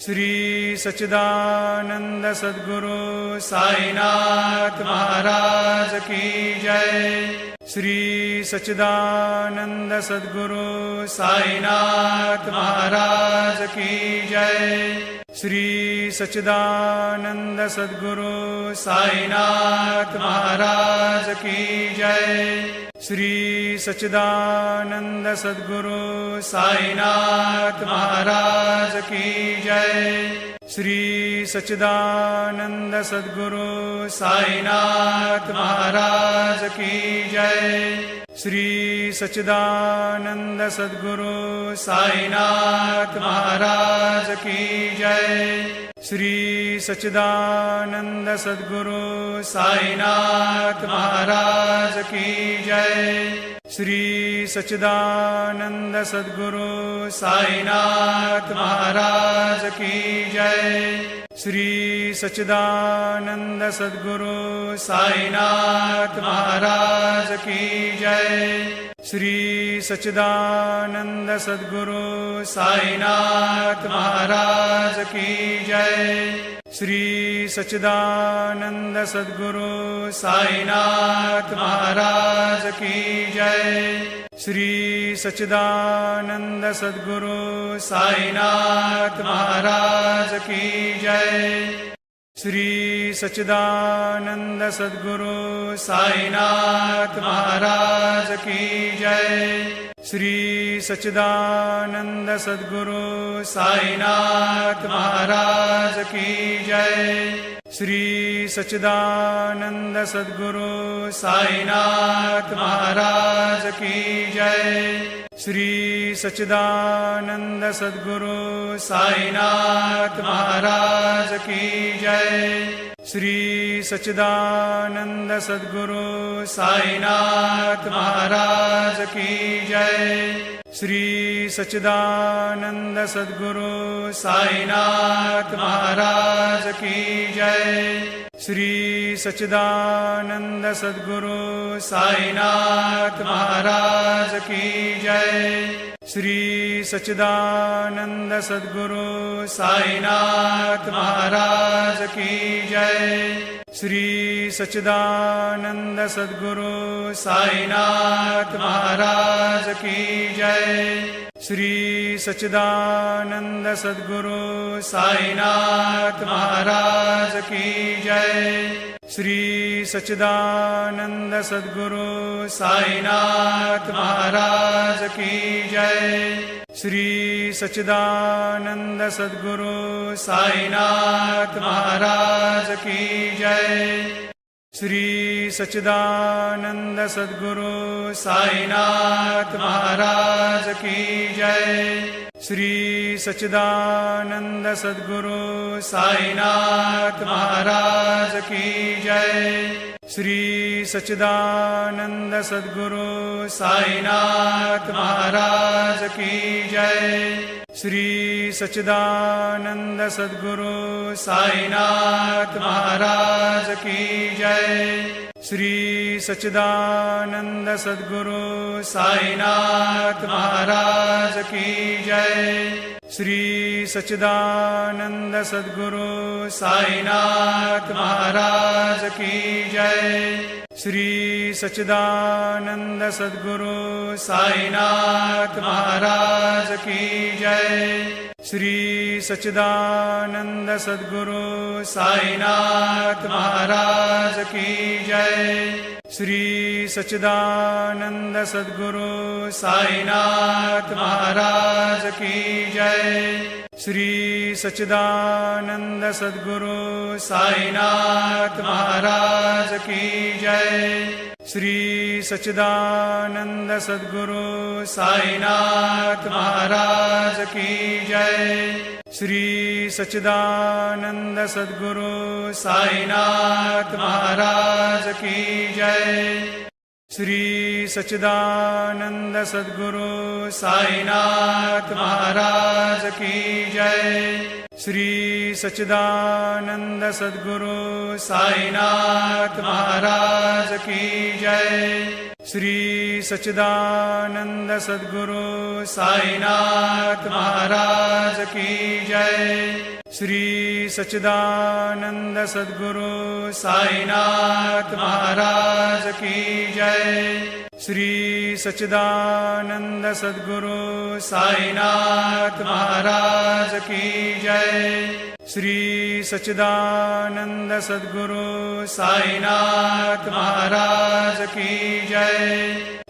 श्री सच्चिदानंद सद्गुरु साईनाथ महाराज की जय। श्री सच्चिदानंद सद्गुरु साईनाथ महाराज की जय। श्री सच्चिदानंद सद्गुरु साईनाथ महाराज की जय। श्री सच्चिदानंद सद्गुरु साईनाथ महाराज की जय। श्री सच्चिदानंद सद्गुरु साईनाथ महाराज की जय। श्री सच्चिदानंद सद्गुरु साईनाथ महाराज की जय। श्री सच्चिदानंद सद्गुरु साईनाथ महाराज की जय। श्री सच्चिदानंद सद्गुरु साईनाथ महाराज की जय। श्री सच्चिदानंद सद्गुरु साईनाथ महाराज की जय। श्री सच्चिदानंद सद्गुरु साईनाथ महाराज की जय। श्री सच्चिदानंद सद्गुरु साईनाथ महाराज की जय। श्री सच्चिदानंद सद्गुरु साईनाथ महाराज की जय। श्री सच्चिदानंद सद्गुरु साईनाथ महाराज की जय। श्री सच्चिदानंद सद्गुरु साईनाथ महाराज की जय। श्री सच्चिदानंद सद्गुरु साईनाथ महाराज की जय। श्री सच्चिदानंद सद्गुरु साईनाथ महाराज की जय। श्री सच्चिदानंद सद्गुरु साईनाथ महाराज की जय। श्री सच्चिदानंद सद्गुरु साईनाथ महाराज की जय। श्री सच्चिदानंद सद्गुरु साईनाथ महाराज की जय। श्री सच्चिदानंद सद्गुरु साईनाथ महाराज की जय। श्री सच्चिदानंद सद्गुरु साईनाथ महाराज की जय। श्री सच्चिदानंद सद्गुरु साईनाथ महाराज की जय। श्री सच्चिदानंद सद्गुरु साईनाथ महाराज की जय। श्री सच्चिदानंद सद्गुरु साईनाथ महाराज की जय। श्री सच्चिदानंद सद्गुरु साईनाथ महाराज की जय। श्री सच्चिदानंद सद्गुरु साईनाथ महाराज की जय। श्री सच्चिदानंद सद्गुरु साईनाथ महाराज की जय। श्री सच्चिदानंद सद्गुरु साईनाथ महाराज की जय। श्री सच्चिदानंद सद्गुरु साईनाथ महाराज की जय। श्री सच्चिदानंद सद्गुरु साईनाथ महाराज की जय। श्री सच्चिदानंद सद्गुरु साईनाथ महाराज की जय। श्री सच्चिदानंद सद्गुरु साईनाथ महाराज की जय। श्री सच्चिदानंद सद्गुरु साईनाथ महाराज की जय। श्री सच्चिदानंद सद्गुरु साईनाथ महाराज की जय। श्री सच्चिदानंद सद्गुरु साईनाथ महाराज की जय। श्री सच्चिदानंद सद्गुरु साईनाथ महाराज की जय। श्री सच्चिदानंद सद्गुरु साईनाथ महाराज की जय। श्री सच्चिदानंद सद्गुरु साईनाथ महाराज की जय। श्री सच्चिदानंद सद्गुरु साईनाथ महाराज की जय। श्री सच्चिदानंद सद्गुरु साईनाथ महाराज की जय। श्री सच्चिदानंद सद्गुरु साईनाथ महाराज की जय। श्री सच्चिदानंद सद्गुरु साईनाथ महाराज की जय।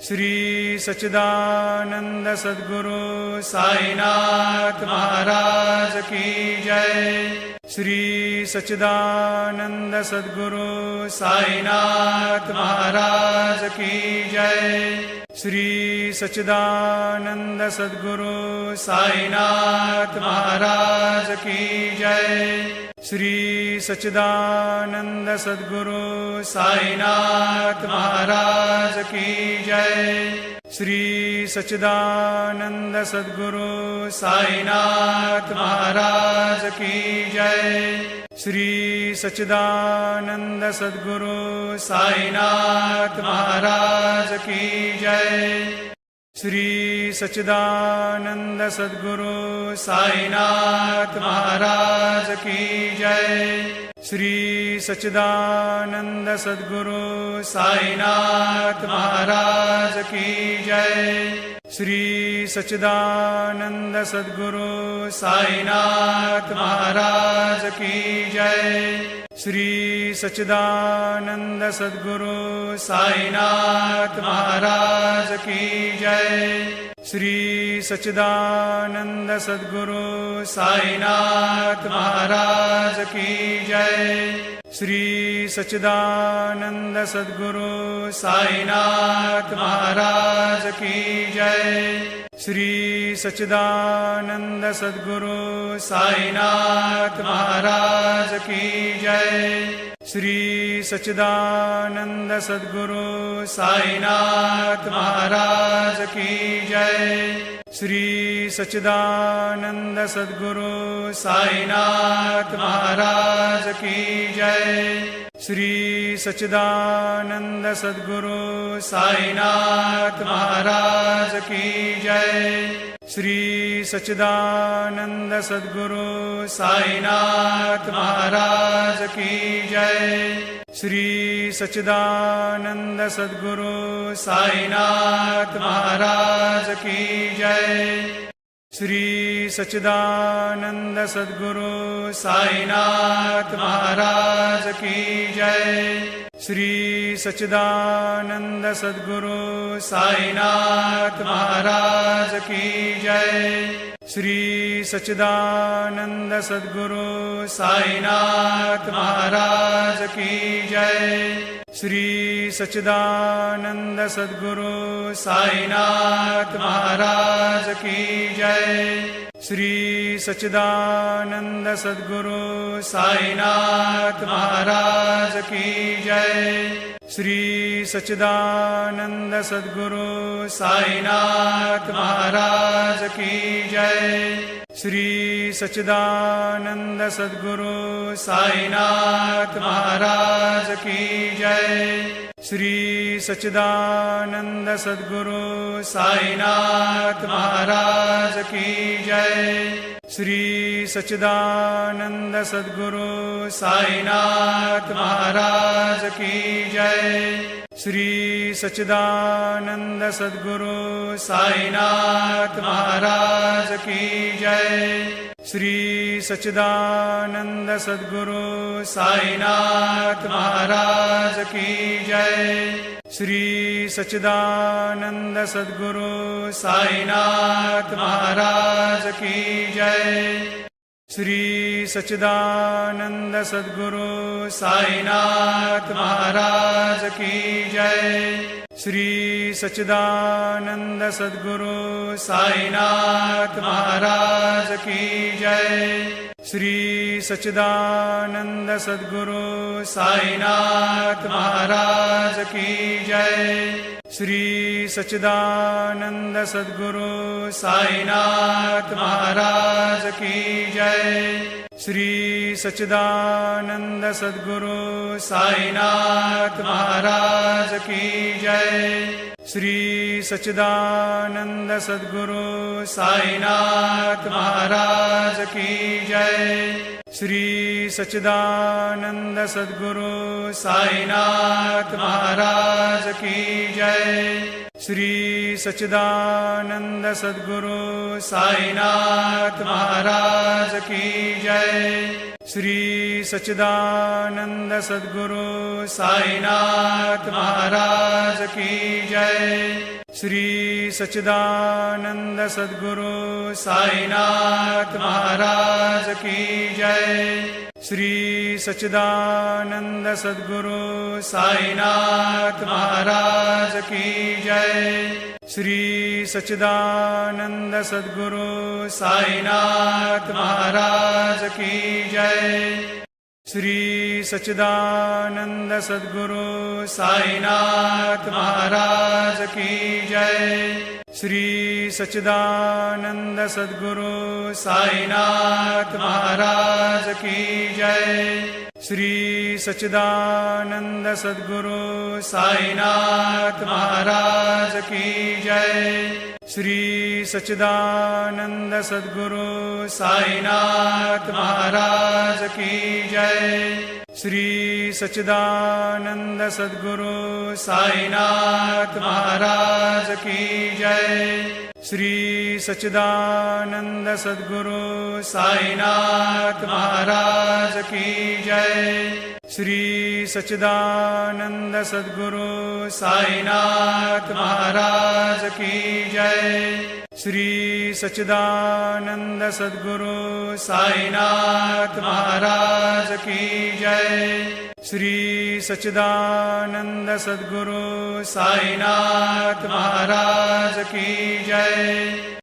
श्री सच्चिदानंद सद्गुरु साईनाथ महाराज की जय। श्री सच्चिदानंद सद्गुरु साईनाथ महाराज की जय। श्री सच्चिदानंद सद्गुरु साईनाथ महाराज की जय। श्री सच्चिदानंद सद्गुरु साईनाथ महाराज की जय। श्री सच्चिदानंद सद्गुरु साईनाथ महाराज की जय। श्री सच्चिदानंद सद्गुरु साईनाथ महाराज की जय। श्री सच्चिदानंद सद्गुरु साईनाथ महाराज की जय। श्री सच्चिदानंद सद्गुरु साईनाथ महाराज की जय। श्री सच्चिदानंद सद्गुरु साईनाथ महाराज की जय। श्री सच्चिदानंद सद्गुरु साईनाथ महाराज की जय। श्री सच्चिदानंद सद्गुरु साईनाथ महाराज की जय। श्री सच्चिदानंद सद्गुरु साईनाथ महाराज की जय। श्री सच्चिदानंद सद्गुरु साईनाथ महाराज की जय। श्री सच्चिदानंद सद्गुरु साईनाथ महाराज की जय। श्री सच्चिदानंद सद्गुरु साईनाथ महाराज की जय। श्री सच्चिदानंद सद्गुरु साईनाथ महाराज की जय। श्री सच्चिदानंद सद्गुरु साईनाथ महाराज की जय। श्री सच्चिदानंद सद्गुरु साईनाथ महाराज की जय। श्री सच्चिदानंद सद्गुरु साईनाथ महाराज की जय। श्री सच्चिदानंद सद्गुरु साईनाथ महाराज की जय। श्री सच्चिदानंद सद्गुरु साईनाथ महाराज की जय। श्री सच्चिदानंद सद्गुरु साईनाथ महाराज की जय। श्री सच्चिदानंद सद्गुरु साईनाथ महाराज की जय। श्री सच्चिदानंद सद्गुरु साईनाथ महाराज की जय। श्री सच्चिदानंद सद्गुरु साईनाथ महाराज की जय। श्री सच्चिदानंद सद्गुरु साईनाथ महाराज की जय। श्री सच्चिदानंद सद्गुरु साईनाथ महाराज की जय। श्री सच्चिदानंद सद्गुरु साईनाथ महाराज की जय। श्री सच्चिदानंद सद्गुरु साईनाथ महाराज की जय। श्री सच्चिदानंद सद्गुरु साईनाथ महाराज की जय। श्री सच्चिदानंद सद्गुरु साईनाथ महाराज की जय। श्री सच्चिदानंद सद्गुरु साईनाथ महाराज की जय। श्री सच्चिदानंद सद्गुरु साईनाथ महाराज की जय। श्री सच्चिदानंद सद्गुरु साईनाथ महाराज की जय। श्री सच्चिदानंद सद्गुरु साईनाथ महाराज की जय। श्री सच्चिदानंद सद्गुरु साईनाथ महाराज की जय। श्री सच्चिदानंद सद्गुरु साईनाथ महाराज की जय। श्री सच्चिदानंद सद्गुरु साईनाथ महाराज की जय। श्री सच्चिदानंद सद्गुरु साईनाथ महाराज की जय। श्री सच्चिदानंद सद्गुरु साईनाथ महाराज की जय। श्री सच्चिदानंद सद्गुरु साईनाथ महाराज की जय। श्री सच्चिदानंद सद्गुरु साईनाथ महाराज की जय। श्री सच्चिदानंद सद्गुरु साईनाथ महाराज की जय। श्री सच्चिदानंद सद्गुरु साईनाथ महाराज की जय। श्री सच्चिदानंद सद्गुरु साईनाथ महाराज की जय। श्री सच्चिदानंद सद्गुरु साईनाथ महाराज की जय। श्री सच्चिदानंद सद्गुरु साईनाथ महाराज की जय। श्री सच्चिदानंद सद्गुरु साईनाथ महाराज की जय। श्री सच्चिदानंद सद्गुरु साईनाथ महाराज की जय। श्री सच्चिदानंद सद्गुरु साईनाथ महाराज की जय। श्री सच्चिदानंद सद्गुरु साईनाथ महाराज की जय।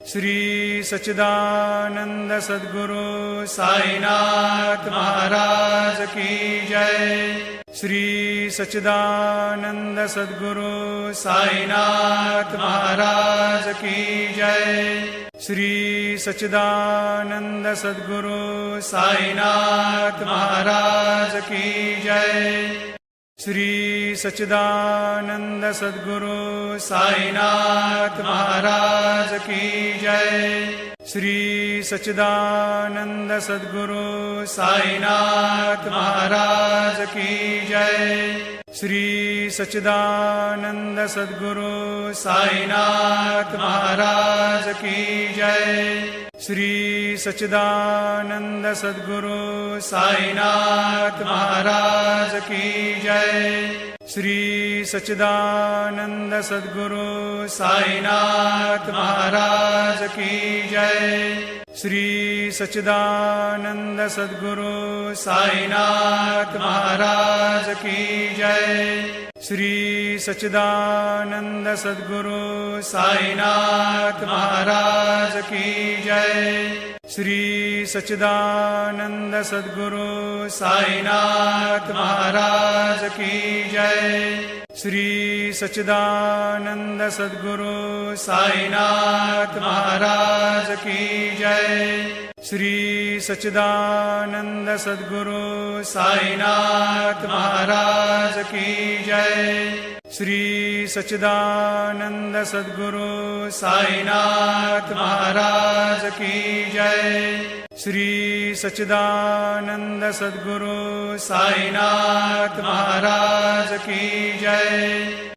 श्री सच्चिदानंद सद्गुरु साईनाथ महाराज की जय। श्री सच्चिदानंद सद्गुरु साईनाथ महाराज की जय। श्री सच्चिदानंद सद्गुरु साईनाथ महाराज की जय। श्री सच्चिदानंद सद्गुरु साईनाथ महाराज की जय। श्री सच्चिदानंद सद्गुरु साईनाथ महाराज की जय। श्री सच्चिदानंद सद्गुरु साईनाथ महाराज की जय। श्री सच्चिदानंद सद्गुरु साईनाथ महाराज की जय। श्री सच्चिदानंद सद्गुरु साईनाथ महाराज की जय। श्री सच्चिदानंद सद्गुरु साईनाथ महाराज की जय। श्री सच्चिदानंद सद्गुरु साईनाथ महाराज की जय। श्री सच्चिदानंद सद्गुरु साईनाथ महाराज की जय। श्री सच्चिदानंद सद्गुरु साईनाथ महाराज की जय। श्री सच्चिदानंद सद्गुरु साईनाथ महाराज की जय। श्री सच्चिदानंद सद्गुरु साईनाथ महाराज की जय। श्री सच्चिदानंद सद्गुरु साईनाथ महाराज की जय।